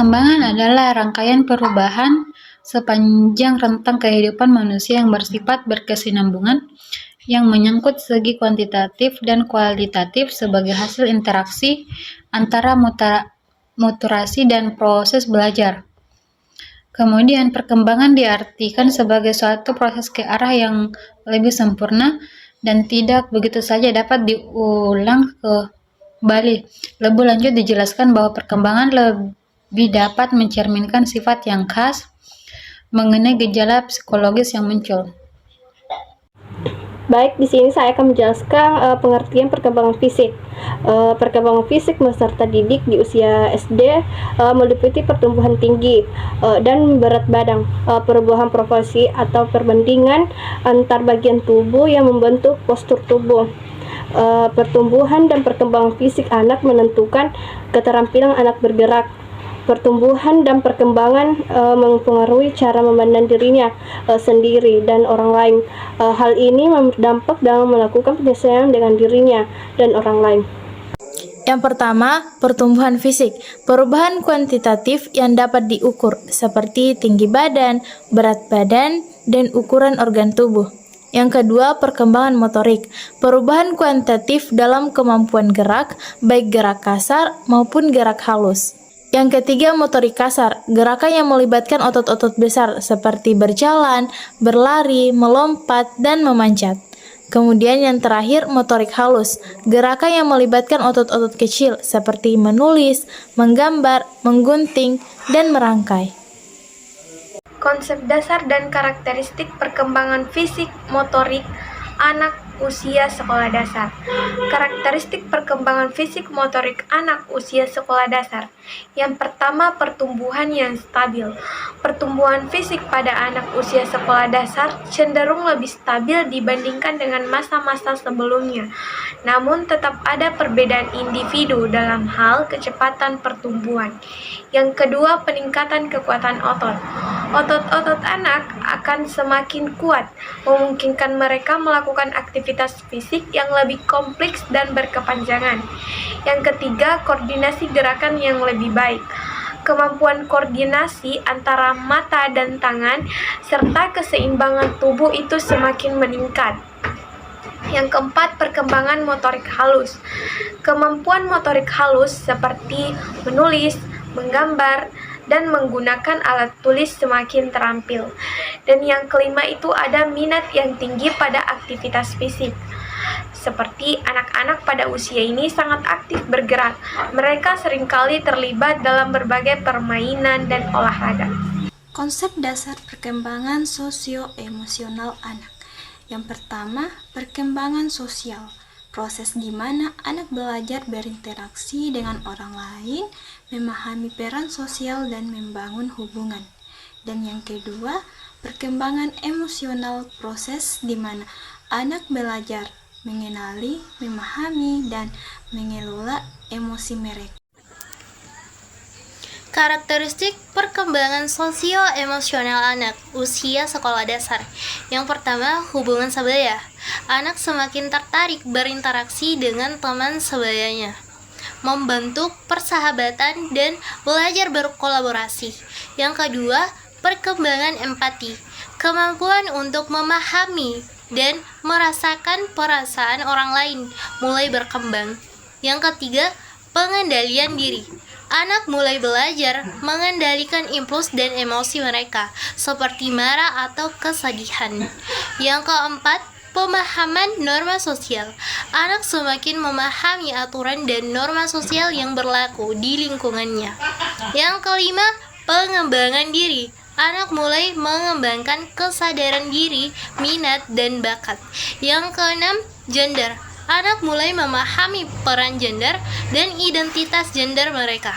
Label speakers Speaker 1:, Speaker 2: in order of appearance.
Speaker 1: Perkembangan adalah rangkaian perubahan sepanjang rentang kehidupan manusia yang bersifat berkesinambungan, yang menyangkut segi kuantitatif dan kualitatif sebagai hasil interaksi antara muturasi dan proses belajar. Kemudian, perkembangan diartikan sebagai suatu proses ke arah yang lebih sempurna dan tidak begitu saja dapat diulang kembali. Lebih lanjut dijelaskan bahwa perkembangan lebih dapat mencerminkan sifat yang khas mengenai gejala psikologis yang muncul.
Speaker 2: Baik, di sini saya akan menjelaskan pengertian perkembangan fisik. Perkembangan fisik peserta didik di usia SD meliputi pertumbuhan tinggi dan berat badan, perubahan proporsi atau perbandingan antar bagian tubuh yang membentuk postur tubuh. Pertumbuhan dan perkembangan fisik anak menentukan keterampilan anak bergerak. Pertumbuhan dan perkembangan mempengaruhi cara memandang dirinya sendiri dan orang lain. Hal ini berdampak dalam melakukan penyesuaian dengan dirinya dan orang lain.
Speaker 3: Yang pertama, pertumbuhan fisik. Perubahan kuantitatif yang dapat diukur, seperti tinggi badan, berat badan, dan ukuran organ tubuh. Yang kedua, perkembangan motorik. Perubahan kuantitatif dalam kemampuan gerak, baik gerak kasar maupun gerak halus. Yang ketiga, motorik kasar, gerakan yang melibatkan otot-otot besar seperti berjalan, berlari, melompat, dan memanjat. Kemudian yang terakhir, motorik halus, gerakan yang melibatkan otot-otot kecil seperti menulis, menggambar, menggunting, dan merangkai.
Speaker 4: Konsep dasar dan karakteristik perkembangan fisik motorik anak usia sekolah dasar. Karakteristik perkembangan fisik motorik anak usia sekolah dasar. Yang pertama, pertumbuhan yang stabil. Pertumbuhan fisik pada anak usia sekolah dasar cenderung lebih stabil dibandingkan dengan masa-masa sebelumnya. Namun tetap ada perbedaan individu dalam hal kecepatan pertumbuhan. Yang kedua, peningkatan kekuatan otot. Otot-otot anak akan semakin kuat, memungkinkan mereka melakukan aktivitas fisik yang lebih kompleks dan berkepanjangan. Yang ketiga, koordinasi gerakan yang lebih baik. Kemampuan koordinasi antara mata dan tangan serta keseimbangan tubuh itu semakin meningkat. Yang keempat, perkembangan motorik halus. Kemampuan motorik halus seperti menulis, menggambar, dan menggunakan alat tulis semakin terampil. Dan yang kelima itu ada minat yang tinggi pada aktivitas fisik. Seperti anak-anak pada usia ini sangat aktif bergerak. Mereka seringkali terlibat dalam berbagai permainan dan olahraga.
Speaker 5: Konsep dasar perkembangan sosio-emosional anak. Yang pertama, perkembangan sosial. Proses di mana anak belajar berinteraksi dengan orang lain, memahami peran sosial dan membangun hubungan. Dan yang kedua, perkembangan emosional, proses di mana anak belajar mengenali, memahami, dan mengelola emosi mereka.
Speaker 6: Karakteristik perkembangan sosio-emosional anak usia sekolah dasar. Yang pertama, hubungan sebaya. Anak semakin tertarik berinteraksi dengan teman sebayanya, membentuk persahabatan dan belajar berkolaborasi. Yang kedua, perkembangan empati. Kemampuan untuk memahami dan merasakan perasaan orang lain mulai berkembang. Yang ketiga, pengendalian diri. Anak mulai belajar mengendalikan impuls dan emosi mereka, seperti marah atau kesedihan. Yang keempat, pemahaman norma sosial. Anak semakin memahami aturan dan norma sosial yang berlaku di lingkungannya. Yang kelima, pengembangan diri. Anak mulai mengembangkan kesadaran diri, minat, dan bakat. Yang keenam, gender. Anak mulai memahami peran gender dan identitas gender mereka.